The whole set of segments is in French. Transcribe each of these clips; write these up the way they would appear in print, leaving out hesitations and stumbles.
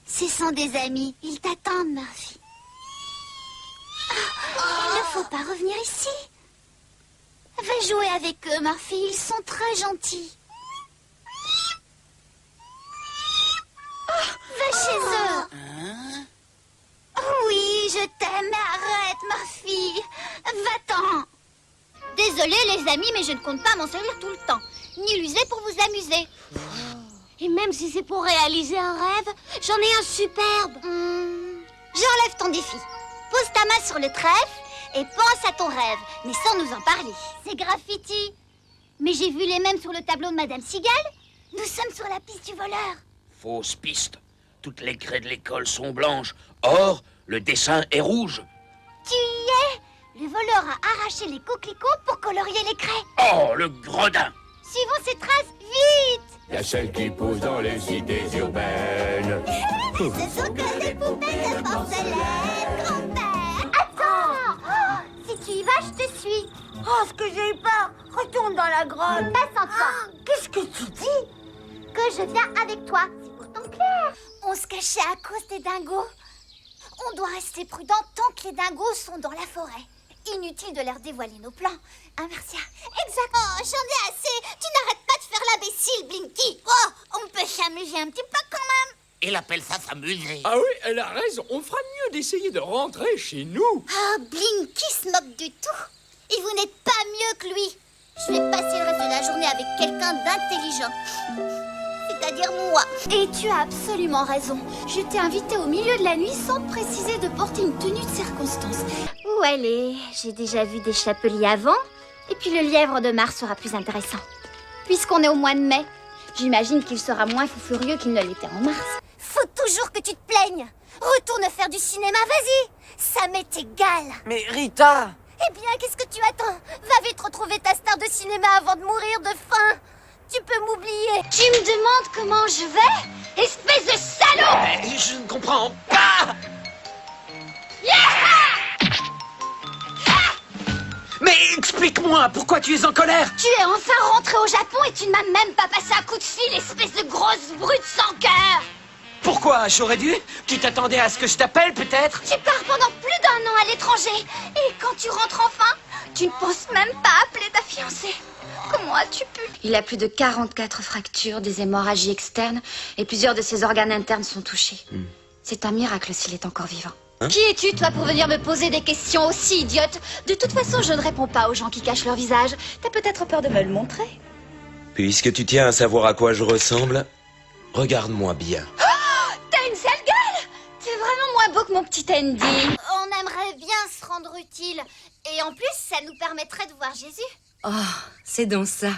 Ce sont des amis. Ils t'attendent, Murphy. Il ne faut pas revenir ici. Va jouer avec eux, Murphy. Ils sont très gentils. Va chez eux. Oui, je t'aime, mais arrête, Murphy. Va-t'en. Désolée, les amis, mais je ne compte pas m'en servir tout le temps. Ni l'user pour vous amuser. Et même si c'est pour réaliser un rêve, j'en ai un superbe. J'enlève ton défi. Pose ta main sur le trèfle et pense à ton rêve, mais sans nous en parler. C'est graffiti. Mais j'ai vu les mêmes sur le tableau de Madame Seagal. Nous sommes sur la piste du voleur. Fausse piste. Toutes les craies de l'école sont blanches. Or, le dessin est rouge. Tu y es? Le voleur a arraché les coquelicots pour colorier les craies. Oh, le gredin! Suivons ces traces, vite! Il y a celles qui posent dans les cités urbaines. Ce sont que des poupées de porcelaine, grand-père! Attends! Si tu y vas, je te suis. Oh, ce que j'ai eu peur. Retourne dans la grotte. Passe enfant. Qu'est-ce que tu dis? Que je viens avec toi. C'est pourtant clair. On se cachait à cause des dingos. On doit rester prudent tant que les dingos sont dans la forêt. Inutile de leur dévoiler nos plans. Hein, Marcia? Exact. Oh, j'en ai assez. Tu n'arrêtes pas de faire l'imbécile, Blinky. Oh, on peut s'amuser un petit peu quand même. Il appelle ça s'amuser. Ah oui, elle a raison. On fera mieux d'essayer de rentrer chez nous. Oh, Blinky se moque du tout. Et vous n'êtes pas mieux que lui. Je vais passer le reste de la journée avec quelqu'un d'intelligent. C'est-à-dire moi. Et tu as absolument raison. Je t'ai invité au milieu de la nuit sans te préciser de porter une tenue de circonstance. Où elle est? J'ai déjà vu des chapeliers avant. Et puis le lièvre de Mars sera plus intéressant. Puisqu'on est au mois de mai, j'imagine qu'il sera moins fou furieux qu'il ne l'était en mars. Faut toujours que tu te plaignes. Retourne faire du cinéma, vas-y. Ça m'est égal. Mais Rita! Eh bien, qu'est-ce que tu attends? Va vite retrouver ta star de cinéma avant de mourir de faim. Tu peux m'oublier. Tu me demandes comment je vais? Espèce de salaud! Je ne comprends pas! Mais explique-moi, pourquoi tu es en colère? Tu es enfin rentré au Japon et tu ne m'as même pas passé un coup de fil, espèce de grosse brute sans cœur! Pourquoi? J'aurais dû? Tu t'attendais à ce que je t'appelle, peut-être? Tu pars pendant plus d'un an à l'étranger. Et quand tu rentres enfin, tu ne penses même pas appeler ta fiancée. Comment as-tu pu? Il a plus de 44 fractures, des hémorragies externes et plusieurs de ses organes internes sont touchés. C'est un miracle s'il est encore vivant. Qui es-tu, toi, pour venir me poser des questions aussi idiotes? De toute façon, je ne réponds pas aux gens qui cachent leur visage. T'as peut-être peur de me le montrer. Puisque tu tiens à savoir à quoi je ressemble, regarde-moi bien. T'as une sale gueule! T'es vraiment moins beau que mon petit Andy. On aimerait bien se rendre utile. Et en plus, ça nous permettrait de voir Jésus. Oh, c'est donc ça.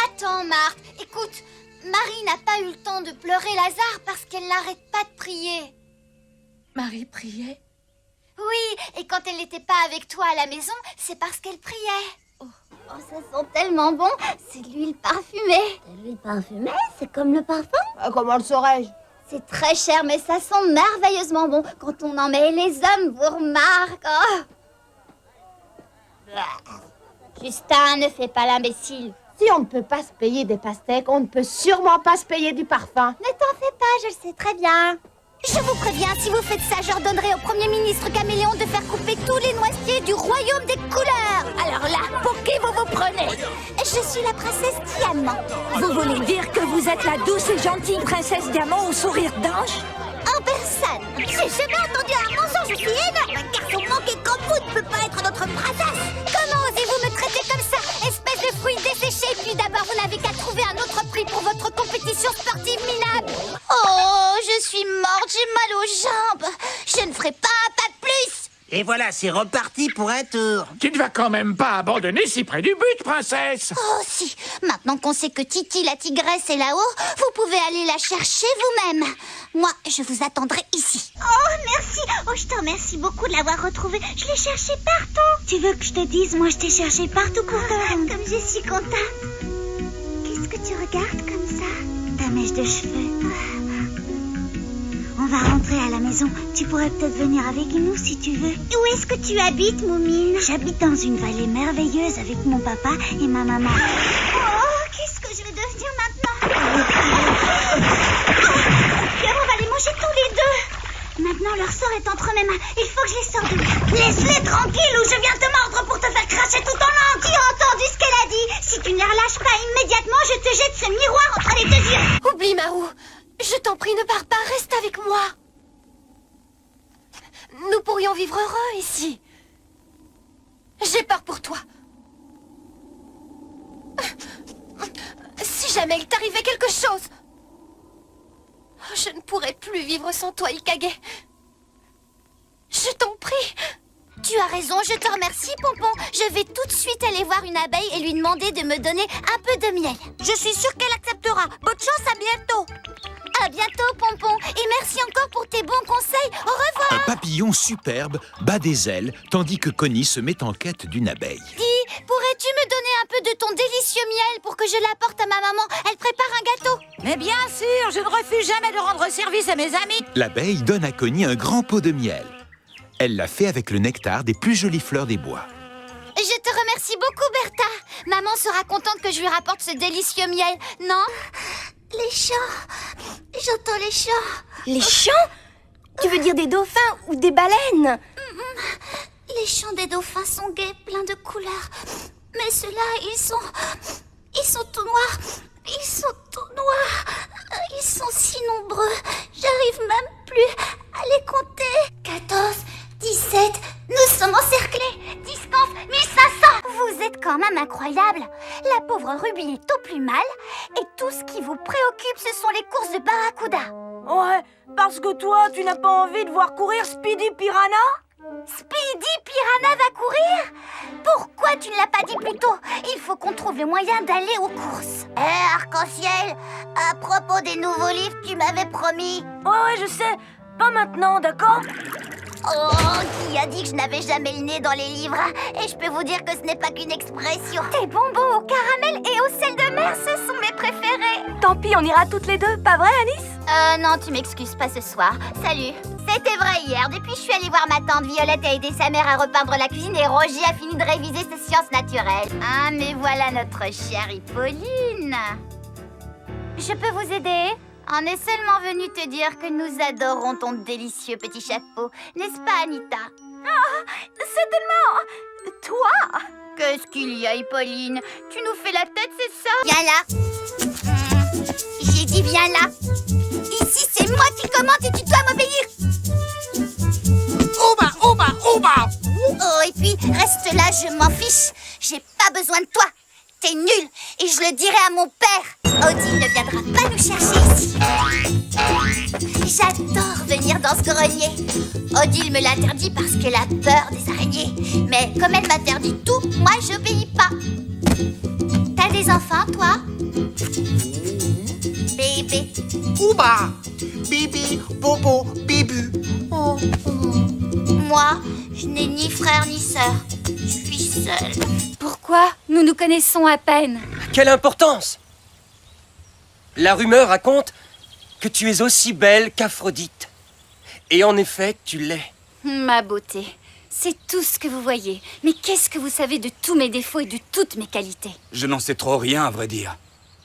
Attends, Marthe. Écoute, Marie n'a pas eu le temps de pleurer Lazare parce qu'elle n'arrête pas de prier. Marie priait? Oui, et quand elle n'était pas avec toi à la maison, c'est parce qu'elle priait. Oh, ça sent tellement bon. C'est de l'huile parfumée. De l'huile parfumée, c'est comme le parfum? Comment le saurais-je? C'est très cher, mais ça sent merveilleusement bon. Quand on en met, les hommes vous remarquent. Oh. Justin, ne fais pas l'imbécile. Si on ne peut pas se payer des pastèques, on ne peut sûrement pas se payer du parfum. Ne t'en fais pas, je le sais très bien. Je vous préviens, si vous faites ça, j'ordonnerai au Premier ministre Caméléon de faire couper tous les noisetiers du royaume des couleurs. Alors là, pour qui vous vous prenez? Je suis la princesse Diamant. Vous voulez dire que vous êtes la douce et gentille princesse Diamant au sourire d'ange? En personne. J'ai jamais entendu un mensonge aussi énorme. Un garçon manqué comme vous ne peut pas être notre princesse. Comment osez-vous me traiter comme ça, espèce de fruit desséché? Puis d'abord, vous n'avez qu'à trouver un autre prix pour votre compétition sportive minable. Oh, je suis morte, j'ai mal aux jambes. Je ne ferai pas un pas de plus. Et voilà, c'est reparti pour un tour. Tu ne vas quand même pas abandonner si près du but, princesse. Oh si, maintenant qu'on sait que Titi la tigresse est là-haut, vous pouvez aller la chercher vous-même. Moi, je vous attendrai ici. Oh, merci. Oh, je te remercie beaucoup de l'avoir retrouvée. Je l'ai cherchée partout. Tu veux que je te dise, moi je t'ai cherchée partout pour te comme je suis contente. Qu'est-ce que tu regardes comme ça? Ta mèche de cheveux. On va rentrer à la maison. Tu pourrais peut-être venir avec nous si tu veux. Où est-ce que tu habites, Moumine? J'habite dans une vallée merveilleuse avec mon papa et ma maman. Oh, qu'est-ce que je vais devenir maintenant? Oh, on va les manger tous les deux. leur sort est entre mes mains. Il faut que je les sorte de là. Laisse-les tranquilles ou je viens te mordre pour te faire cracher tout ton langue. Tu as entendu ce qu'elle a dit? Si tu ne les relâches pas immédiatement, je te jette ce miroir entre les deux yeux. Oublie, Marou. Je t'en prie, ne pars pas, reste avec moi. Nous pourrions vivre heureux ici. J'ai peur pour toi. Si jamais il t'arrivait quelque chose... Je ne pourrais plus vivre sans toi, Ikage. Je t'en prie. Tu as raison, je te remercie, Pompon. Je vais tout de suite aller voir une abeille et lui demander de me donner un peu de miel. Je suis sûre qu'elle acceptera. Bonne chance, à bientôt. À bientôt, Pompon. Et merci encore pour tes bons conseils. Au revoir. Un papillon superbe bat des ailes, tandis que Connie se met en quête d'une abeille. Dis, pourrais-tu me donner un peu de ton délicieux miel pour que je l'apporte à ma maman? Elle prépare un gâteau. Mais bien sûr, je ne refuse jamais de rendre service à mes amis. L'abeille donne à Connie un grand pot de miel. Elle l'a fait avec le nectar des plus jolies fleurs des bois. Je te remercie beaucoup, Bertha. Maman sera contente que je lui rapporte ce délicieux miel, non? Les chants. J'entends les chants. Les chants? Tu veux dire des dauphins ou des baleines? Les chants des dauphins sont gais, pleins de couleurs. Mais ceux-là, ils sont tout noirs. Ils sont tout noirs. Ils sont si nombreux. J'arrive même plus à les compter. 14, 17, nous sommes encerclés. Distance 1500. Vous êtes quand même incroyable. La pauvre Ruby est au plus mal. Et tout ce qui vous préoccupe, ce sont les courses de Barracuda. Ouais, parce que toi, tu n'as pas envie de voir courir Speedy Piranha? Speedy Piranha va courir? Pourquoi tu ne l'as pas dit plus tôt? Il faut qu'on trouve le moyen d'aller aux courses. Arc-en-ciel, à propos des nouveaux livres, tu m'avais promis. Ouais, je sais. Pas maintenant, d'accord? Oh, qui a dit que je n'avais jamais le nez dans les livres? Et je peux vous dire que ce n'est pas qu'une expression. Tes bonbons au caramel et au sel de mer, ce sont mes préférés. Tant pis, on ira toutes les deux, pas vrai, Alice? Non, tu m'excuses pas ce soir. Salut. C'était vrai hier. Depuis, je suis allée voir ma tante. Violette a aidé sa mère à repeindre la cuisine et Roger a fini de réviser ses sciences naturelles. Ah, mais voilà notre chère Hippolyne. Je peux vous aider? On est seulement venu te dire que nous adorons ton délicieux petit chapeau. N'est-ce pas, Anita? C'est tellement... toi! Qu'est-ce qu'il y a, Hippolyne? Tu nous fais la tête, c'est ça? Viens là. J'ai dit viens là. Ici, c'est moi qui commande et tu dois m'obéir. Oba, oba, oba. Oh, et puis, reste là, je m'en fiche. J'ai pas besoin de toi. T'es nul et je le dirai à mon père. Odile ne viendra pas nous chercher ici. J'adore venir dans ce grenier. Odile me l'interdit parce qu'elle a peur des araignées. Mais comme elle m'interdit tout, moi j'obéis pas. T'as des enfants, toi? Bébé. Ouba, bibi, bobo, bibu. Oh. Moi, je n'ai ni frère ni sœur. Je suis seule. Pourquoi? Nous nous connaissons à peine. Quelle importance! La rumeur raconte que tu es aussi belle qu'Aphrodite. Et en effet, tu l'es. Ma beauté, c'est tout ce que vous voyez. Mais qu'est-ce que vous savez de tous mes défauts et de toutes mes qualités? Je n'en sais trop rien, à vrai dire.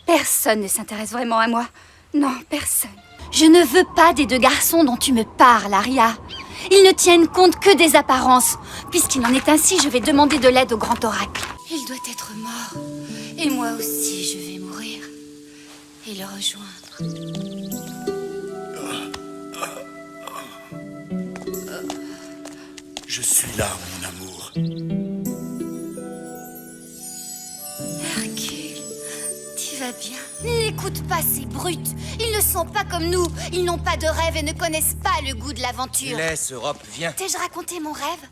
Personne ne s'intéresse vraiment à moi. Non, personne. Je ne veux pas des deux garçons dont tu me parles, Aria. Ils ne tiennent compte que des apparences. Puisqu'il en est ainsi, je vais demander de l'aide au grand oracle. Il doit être mort. Et moi aussi, je vais mourir. Et le rejoindre. Je suis là, mon amour. Hercule, tu vas bien? N'écoute pas ces brutes. Ils ne sont pas comme nous. Ils n'ont pas de rêve et ne connaissent pas le goût de l'aventure. Laisse, Europe, viens. T'ai-je raconté mon rêve?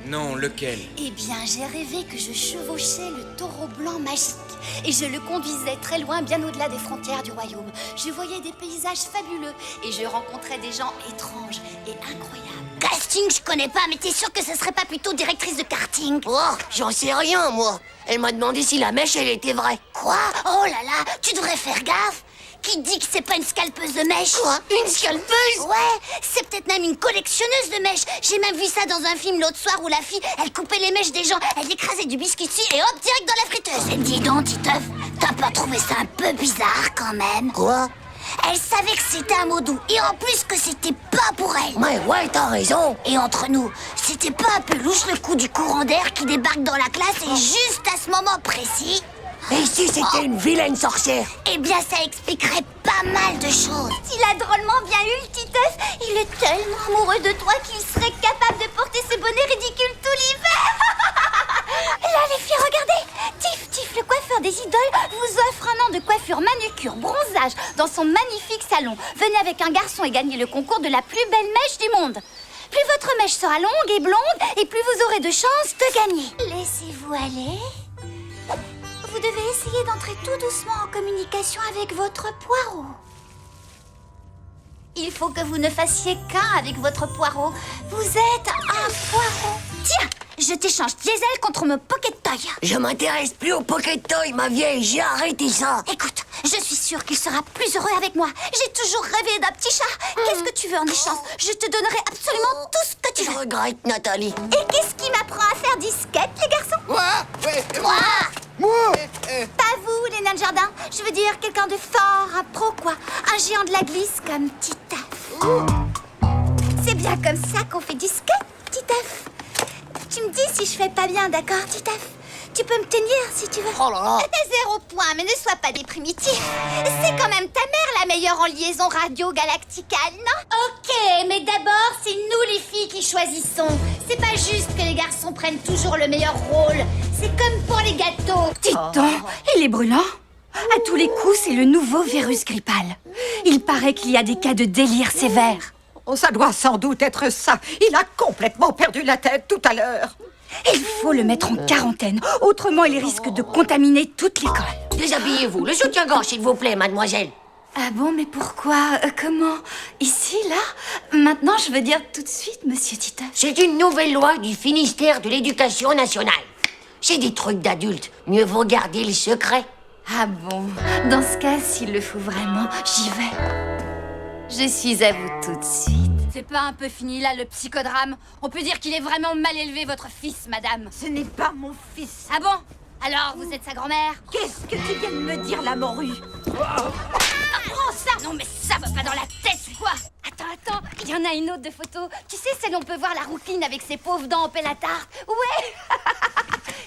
Non, lequel? Eh bien, j'ai rêvé que je chevauchais le taureau blanc magique et je le conduisais très loin, bien au-delà des frontières du royaume. Je voyais des paysages fabuleux et je rencontrais des gens étranges et incroyables. Casting, je connais pas, mais t'es sûre que ce serait pas plutôt directrice de karting? Oh, j'en sais rien, moi. Elle m'a demandé si la mèche, elle était vraie. Quoi? Oh là là, tu devrais faire gaffe. Qui dit que c'est pas une scalpeuse de mèches? Quoi? Une scalpeuse? Ouais, c'est peut-être même une collectionneuse de mèches. J'ai même vu ça dans un film l'autre soir où la fille, elle coupait les mèches des gens, elle écrasait du biscuit dessus et hop, direct dans la friteuse. Et dis donc, Titeuf, t'as pas trouvé ça un peu bizarre quand même? Quoi? Elle savait que c'était un mot doux. Et en plus que c'était pas pour elle. Mais ouais, t'as raison. Et entre nous, c'était pas un peu louche le coup du courant d'air qui débarque dans la classe et juste à ce moment précis? Et si c'était une vilaine sorcière? Eh bien, ça expliquerait pas mal de choses. Il a drôlement bien eu le Titeuf. Il est tellement amoureux de toi qu'il serait capable de porter ce bonnet ridicule tout l'hiver. Là, les filles, regardez. Tiff, le coiffeur des idoles, vous offre un an de coiffure, manucure, bronzage dans son magnifique salon. Venez avec un garçon et gagnez le concours de la plus belle mèche du monde. Plus votre mèche sera longue et blonde, et plus vous aurez de chances de gagner. Laissez-vous aller. Vous devez essayer d'entrer tout doucement en communication avec votre poireau. Il faut que vous ne fassiez qu'un avec votre poireau. Vous êtes un poireau. Tiens, je t'échange Diesel contre mon Pocket Toy. Je m'intéresse plus au Pocket Toy, ma vieille. J'ai arrêté ça. Écoute, je suis sûre qu'il sera plus heureux avec moi. J'ai toujours rêvé d'un petit chat. Qu'est-ce que tu veux en échange? Je te donnerai absolument tout ce que tu veux. Je regrette, Nathalie. Et qu'est-ce qui m'apprend à faire disquette, les garçons? Moi. Pas vous, les nains de jardin. Je veux dire quelqu'un de fort, un pro quoi. Un géant de la glisse comme Titeuf. C'est bien comme ça qu'on fait disquette, Titeuf. Tu me dis si je fais pas bien, d'accord, Titeuf? Tu peux me tenir si tu veux. Oh là là. T'as 0 point, mais ne sois pas des primitifs. C'est quand même ta mère la meilleure en liaison radio-galacticale, non? Ok, mais d'abord, c'est nous les filles qui choisissons. C'est pas juste que les garçons prennent toujours le meilleur rôle. C'est comme pour les gâteaux. Dites donc, il est brûlant. À tous les coups, c'est le nouveau virus grippal. Il paraît qu'il y a des cas de délire sévère. Oh, ça doit sans doute être ça. Il a complètement perdu la tête tout à l'heure. Il faut le mettre en quarantaine, autrement il risque de contaminer toute l'école. Déshabillez-vous. Le soutien-gorge, s'il vous plaît, mademoiselle. Ah bon, mais pourquoi? Comment? Ici, là? Maintenant, je veux dire tout de suite, monsieur Titeuf. C'est une nouvelle loi du Finistère de l'Éducation nationale. C'est des trucs d'adultes. Mieux vaut garder le secret. Ah bon? Dans ce cas, s'il le faut vraiment, j'y vais. Je suis à vous tout de suite. C'est pas un peu fini là, le psychodrame? On peut dire qu'il est vraiment mal élevé, votre fils, madame. Ce n'est pas mon fils. Ah bon? Alors, vous êtes sa grand-mère? Qu'est-ce que tu viens de me dire, la morue? Prends ça! Non mais ça va pas dans la tête, quoi! Attends, il y en a une autre de photo. Tu sais, celle où on peut voir la rouquine avec ses pauvres dents en pelle à tarte? Ouais!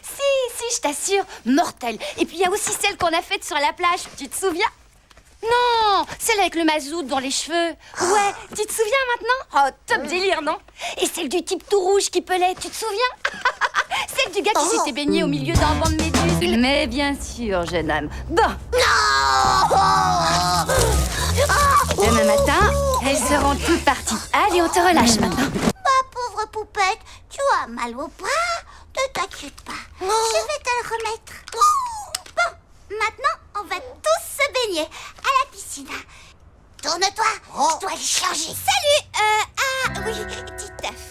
Si, je t'assure, mortelle. Et puis il y a aussi celle qu'on a faite sur la plage, tu te souviens? Non, celle avec le mazout dans les cheveux. Ouais, tu te souviens maintenant? Oh, top délire, non? Et celle du type tout rouge qui pelait, tu te souviens? Celle du gars qui s'était baigné au milieu d'un banc de méduses. Mais bien sûr, jeune homme. Bon. Demain matin, elles seront toutes parties. Allez, on te relâche maintenant. Ma pauvre poupette, tu as mal au bras? Ne t'inquiète pas, je vais te le remettre. Bon, maintenant, on va tous se baigner à la piscine. Tourne-toi, je dois aller changer. Salut, oui, Titeuf.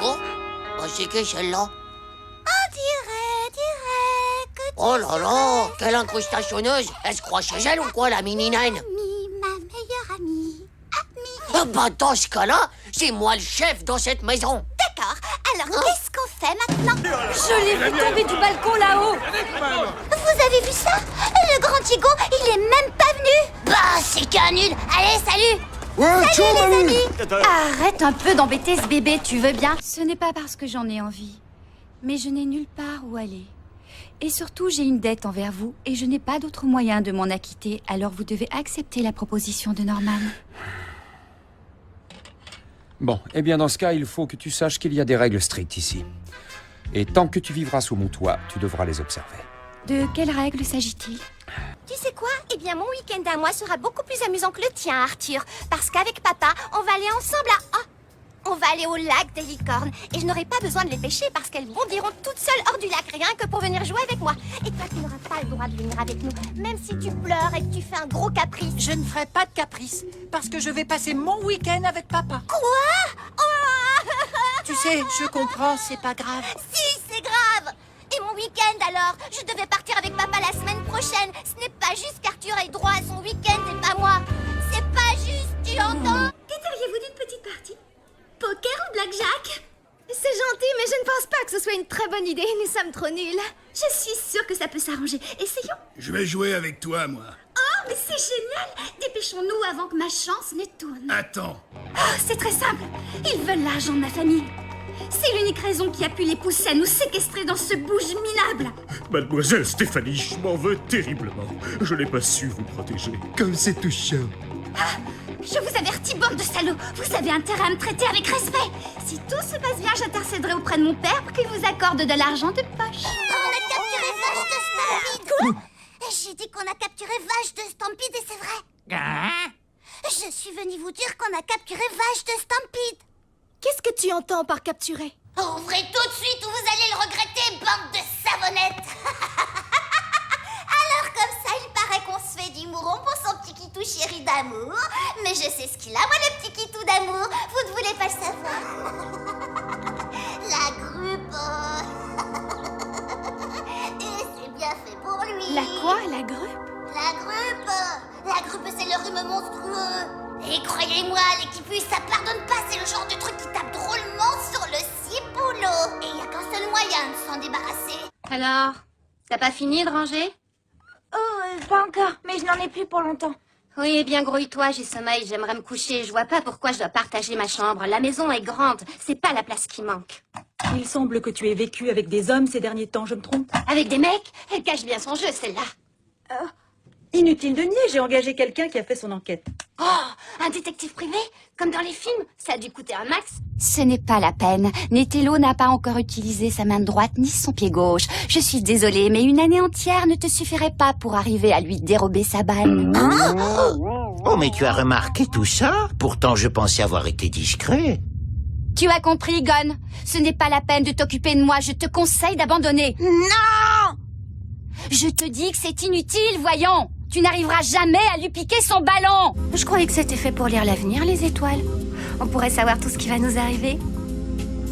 Oh, c'est que celle-là? On dirait que tu Oh là là, quelle incrustationneuse. Elle se croit chez elle ou quoi, la mini-naine? ma meilleure amie. Ah bah dans ce cas-là, c'est moi le chef dans cette maison. D'accord, alors qu'est-ce qu'on fait maintenant? Je l'ai vu tomber du balcon là-haut. Vous avez vu ça? Le grand Diego, il est même pas venu. Bah, c'est qu'un nul. Allez, salut. Salut les amis. Arrête un peu d'embêter ce bébé, tu veux bien? Ce n'est pas parce que j'en ai envie, mais je n'ai nulle part où aller. Et surtout, j'ai une dette envers vous et je n'ai pas d'autre moyen de m'en acquitter, alors vous devez accepter la proposition de Norman. Bon, eh bien dans ce cas, il faut que tu saches qu'il y a des règles strictes ici. Et tant que tu vivras sous mon toit, tu devras les observer. De quelles règles s'agit-il? Tu sais quoi? Eh bien, mon week-end à moi sera beaucoup plus amusant que le tien, Arthur. Parce qu'avec papa, on va aller ensemble à... On va aller au lac des licornes. Et je n'aurai pas besoin de les pêcher parce qu'elles bondiront toutes seules hors du lac, rien que pour venir jouer avec moi. Et toi, tu n'auras pas le droit de venir avec nous, même si tu pleures et que tu fais un gros caprice. Je ne ferai pas de caprice, parce que je vais passer mon week-end avec papa. Quoi? Oh Tu sais, je comprends, c'est pas grave. Si, c'est grave! Et mon week-end alors? Je devais partir avec papa la semaine prochaine. Ce n'est pas juste qu'Arthur ait droit à son week-end et pas moi. C'est pas juste, tu entends? Qu'attendriez-vous d'une petite partie? Poker ou blackjack? C'est gentil, mais je ne pense pas que ce soit une très bonne idée. Nous sommes trop nuls. Je suis sûre que ça peut s'arranger. Essayons. Je vais jouer avec toi, moi. Oh, mais c'est génial! Dépêchons-nous avant que ma chance ne tourne. Attends. Oh, c'est très simple. Ils veulent l'argent de ma famille. C'est l'unique raison qui a pu les pousser à nous séquestrer dans ce bouge minable. Mademoiselle Stéphanie, je m'en veux terriblement. Je n'ai pas su vous protéger. Comme c'est touchant. Ah, je vous avertis, bande de salauds. Vous avez intérêt à me traiter avec respect. Si tout se passe bien, j'intercéderai auprès de mon père pour qu'il vous accorde de l'argent de poche. On a capturé Vache de Stampede. Quoi? J'ai dit qu'on a capturé Vache de Stampede et c'est vrai. Je suis venue vous dire qu'on a capturé Vache de Stampede. Qu'est-ce que tu entends par capturer? Ouvrez tout de suite ou vous allez le regretter, bande de savonnettes. Alors comme ça, il paraît qu'on se fait du mouron pour son petit kitou chéri d'amour. Mais je sais ce qu'il a, moi, le petit kitou d'amour. Vous ne voulez pas le savoir. La grupe. Et c'est bien fait pour lui. La quoi, la grupe? La grupe. La grupe, c'est le rhume monstrueux. Et croyez-moi, l'équipus, ça pardonne pas. C'est le genre de truc qui tape drôlement sur le ciboulot. Et il y a qu'un seul moyen de s'en débarrasser. Alors, t'as pas fini de ranger? Oh, pas encore, mais je n'en ai plus pour longtemps. Oui, bien grouille-toi, j'ai sommeil, j'aimerais me coucher. Je vois pas pourquoi je dois partager ma chambre. La maison est grande, c'est pas la place qui manque. Il semble que tu aies vécu avec des hommes ces derniers temps, je me trompe? Avec des mecs? Elle cache bien son jeu, celle-là. Inutile de nier, j'ai engagé quelqu'un qui a fait son enquête. Oh, un détective privé? Comme dans les films? Ça a dû coûter un max. Ce n'est pas la peine. Netelo n'a pas encore utilisé sa main droite ni son pied gauche. Je suis désolée, mais une année entière ne te suffirait pas pour arriver à lui dérober sa banne. Oh, mais tu as remarqué tout ça? Pourtant, je pensais avoir été discret. Tu as compris, Gon? Ce n'est pas la peine de t'occuper de moi. Je te conseille d'abandonner. Non! Je te dis que c'est inutile, voyons. Tu n'arriveras jamais à lui piquer son ballon. Je croyais que c'était fait pour lire l'avenir, les étoiles. On pourrait savoir tout ce qui va nous arriver.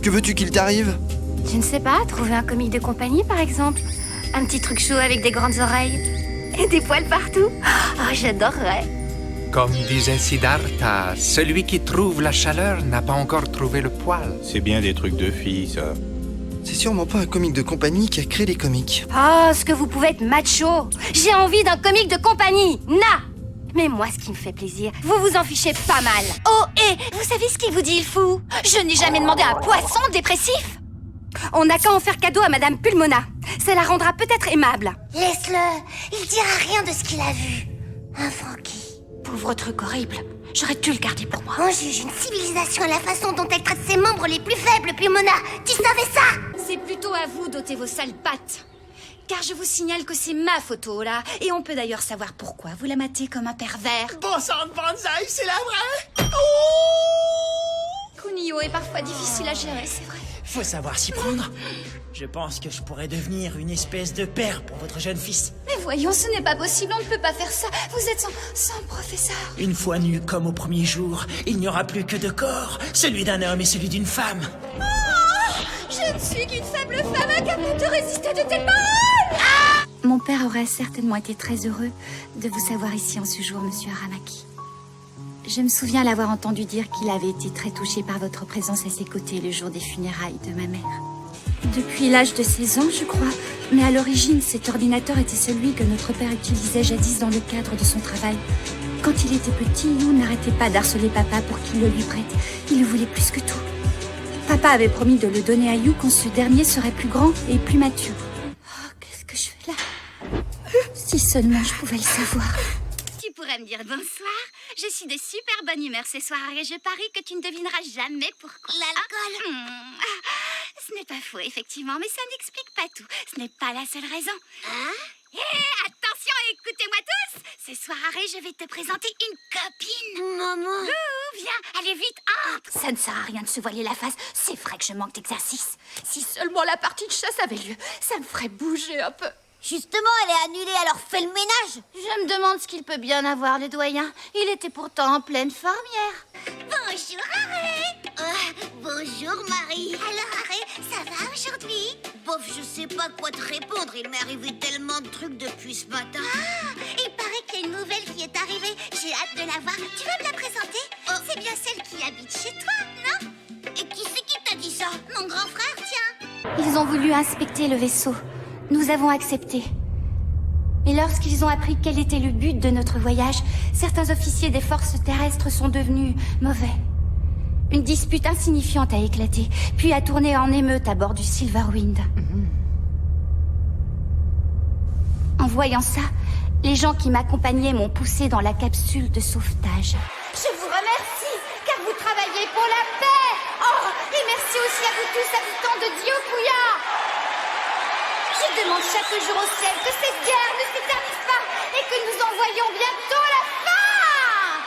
Que veux-tu qu'il t'arrive? Je ne sais pas, trouver un comique de compagnie, par exemple. Un petit truc chaud avec des grandes oreilles. Et des poils partout. Oh, j'adorerais. Comme disait Siddhartha, celui qui trouve la chaleur n'a pas encore trouvé le poil. C'est bien des trucs de filles, ça. C'est sûrement pas un comique de compagnie qui a créé les comics. Oh, ce que vous pouvez être macho. J'ai envie d'un comique de compagnie. Na! Mais moi, ce qui me fait plaisir, vous vous en fichez pas mal. Oh, et vous savez ce qu'il vous dit, le fou? Je n'ai jamais demandé un poisson dépressif. On n'a qu'à en faire cadeau à Madame Pulmona. Ça la rendra peut-être aimable. Laisse-le. Il dira rien de ce qu'il a vu. Un Frankie. Pauvre truc horrible. J'aurais dû le garder pour moi. On juge une civilisation à la façon dont elle traite ses membres les plus faibles, Pulmona. Tu savais ça? C'est plutôt à vous d'ôter vos sales pattes. Car je vous signale que c'est ma photo, là. Et on peut d'ailleurs savoir pourquoi vous la matez comme un pervers. Bon sang de Banzai, c'est la vraie? Kunio est parfois difficile à gérer, c'est vrai. Faut savoir s'y prendre. Je pense que je pourrais devenir une espèce de père pour votre jeune fils. Mais voyons, ce n'est pas possible, on ne peut pas faire ça. Vous êtes son professeur. Une fois nu comme au premier jour, il n'y aura plus que deux corps, celui d'un homme et celui d'une femme. Oh, je ne suis qu'une faible femme incapable de résister de telles paroles. Ah! Mon père aurait certainement été très heureux de vous savoir ici en ce jour, monsieur Aramaki. Je me souviens l'avoir entendu dire qu'il avait été très touché par votre présence à ses côtés le jour des funérailles de ma mère. Depuis l'âge de 16 ans, je crois. Mais à l'origine, cet ordinateur était celui que notre père utilisait jadis dans le cadre de son travail. Quand il était petit, You n'arrêtait pas d'harceler papa pour qu'il le lui prête. Il le voulait plus que tout. Papa avait promis de le donner à You quand ce dernier serait plus grand et plus mature. Oh, qu'est-ce que je fais là? Si seulement je pouvais le savoir. Tu pourrais me dire bonsoir. Je suis de super bonne humeur ce soir et je parie que tu ne devineras jamais pourquoi. L'alcool. Ce n'est pas faux, effectivement, mais ça n'explique pas tout. Ce n'est pas la seule raison. Hein? Attention, écoutez-moi tous. Ce soir, je vais te présenter une copine. Maman. Viens, allez vite, entre. Ça ne sert à rien de se voiler la face. C'est vrai que je manque d'exercice. Si seulement la partie de chasse avait lieu, ça me ferait bouger un peu. Justement, elle est annulée, alors fais le ménage. Je me demande ce qu'il peut bien avoir, le doyen. Il était pourtant en pleine forme hier. Bonjour, Harry. Bonjour, Marie. Alors, Harry, ça va aujourd'hui? Bof, je sais pas quoi te répondre. Il m'est arrivé tellement de trucs depuis ce matin. Il paraît qu'il y a une nouvelle qui est arrivée. J'ai hâte de la voir. Tu vas me la présenter? C'est bien celle qui habite chez toi, non? Et qui c'est qui t'a dit ça? Non, Ils ont voulu inspecter le vaisseau. Nous avons accepté. Et lorsqu'ils ont appris quel était le but de notre voyage, certains officiers des forces terrestres sont devenus mauvais. Une dispute insignifiante a éclaté, puis a tourné en émeute à bord du Silverwind. En voyant ça, les gens qui m'accompagnaient m'ont poussé dans la capsule de sauvetage. Je vous remercie, car vous travaillez pour la paix. Oh, et merci aussi à vous tous, habitants de Diokouya. Je demande chaque jour au ciel que cette guerre ne s'éternise pas et que nous en voyions bientôt la fin.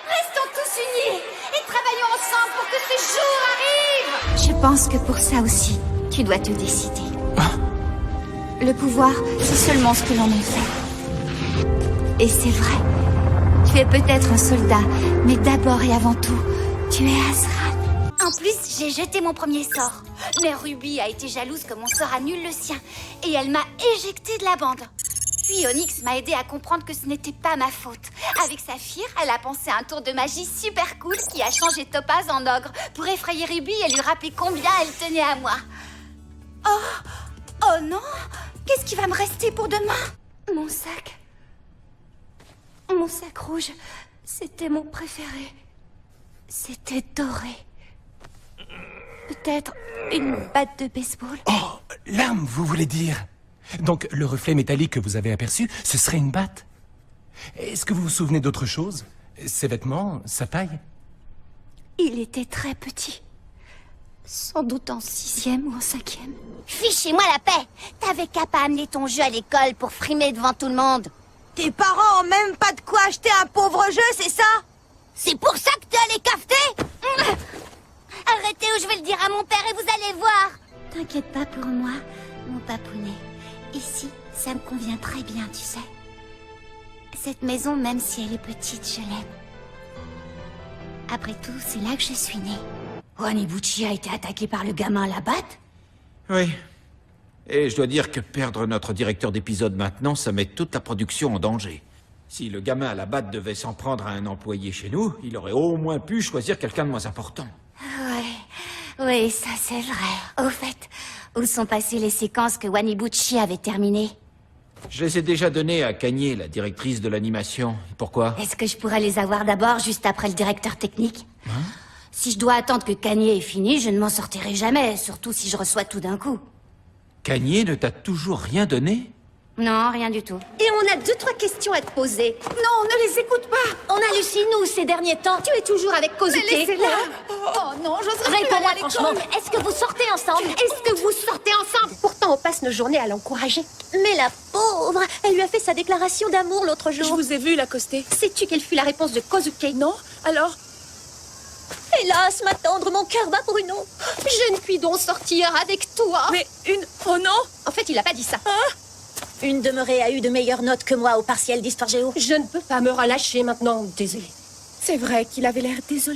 Restons tous unis et travaillons ensemble pour que ce jour arrive. Je pense que pour ça aussi, tu dois te décider. Le pouvoir, c'est seulement ce que l'on en fait. Et c'est vrai. Tu es peut-être un soldat, mais d'abord et avant tout, tu es Azran. En plus, j'ai jeté mon premier sort. Mais Ruby a été jalouse que mon sort annule le sien. Et elle m'a éjecté de la bande. Puis Onyx m'a aidé à comprendre que ce n'était pas ma faute. Avec Saphir, elle a pensé à un tour de magie super cool qui a changé Topaz en ogre pour effrayer Ruby et lui rappeler combien elle tenait à moi. Oh non! Qu'est-ce qui va me rester pour demain? Mon sac. Mon sac rouge. C'était mon préféré. C'était doré. Peut-être une batte de baseball. Oh, l'arme, vous voulez dire? Donc, le reflet métallique que vous avez aperçu, ce serait une batte? Est-ce que vous vous souvenez d'autre chose? Ses vêtements, sa taille? Il était très petit. Sans doute en 6e ou en 5e. Fichez-moi la paix. T'avais qu'à pas amener ton jeu à l'école pour frimer devant tout le monde. Tes parents ont même pas de quoi acheter un pauvre jeu, c'est ça? C'est pour ça que t'es allé cafeter? Arrêtez ou je vais le dire à mon père et vous allez voir. T'inquiète pas pour moi, mon papounet. Ici, ça me convient très bien, tu sais. Cette maison, même si elle est petite, je l'aime. Après tout, c'est là que je suis née. Wanibuchi a été attaqué par le gamin à la batte? Oui. Et je dois dire que perdre notre directeur d'épisode maintenant, ça met toute la production en danger. Si le gamin à la batte devait s'en prendre à un employé chez nous, il aurait au moins pu choisir quelqu'un de moins important. Oui, ça c'est vrai. Au fait, où sont passées les séquences que Wanibuchi avait terminées? Je les ai déjà données à Kanye, la directrice de l'animation. Pourquoi? Est-ce que je pourrais les avoir d'abord, juste après le directeur technique? Si je dois attendre que Kanye ait fini, je ne m'en sortirai jamais, surtout si je reçois tout d'un coup. Kanye ne t'a toujours rien donné? Non, rien du tout. Et on a 2-3 questions à te poser. Non, ne les écoute pas. On hallucine, nous, ces derniers temps. Tu es toujours avec Kozuki. Mais laissez-la. Oh non, j'oserais plus aller Réponds-moi à l'école. franchement. Est-ce que vous sortez ensemble? Est-ce que vous sortez ensemble? Pourtant, on passe nos journées à l'encourager. Mais la pauvre, elle lui a fait sa déclaration d'amour l'autre jour. Je vous ai vu l'accoster. Sais-tu quelle fut la réponse de Kozuki? Non? Alors? Hélas, ma tendre, mon cœur bat pour une eau. Je ne puis donc sortir avec toi. Mais une... Oh non? En fait, il a pas dit ça. Une demeurée a eu de meilleures notes que moi au partiel d'histoire géo. Je ne peux pas me relâcher maintenant, désolé. C'est vrai qu'il avait l'air désolé.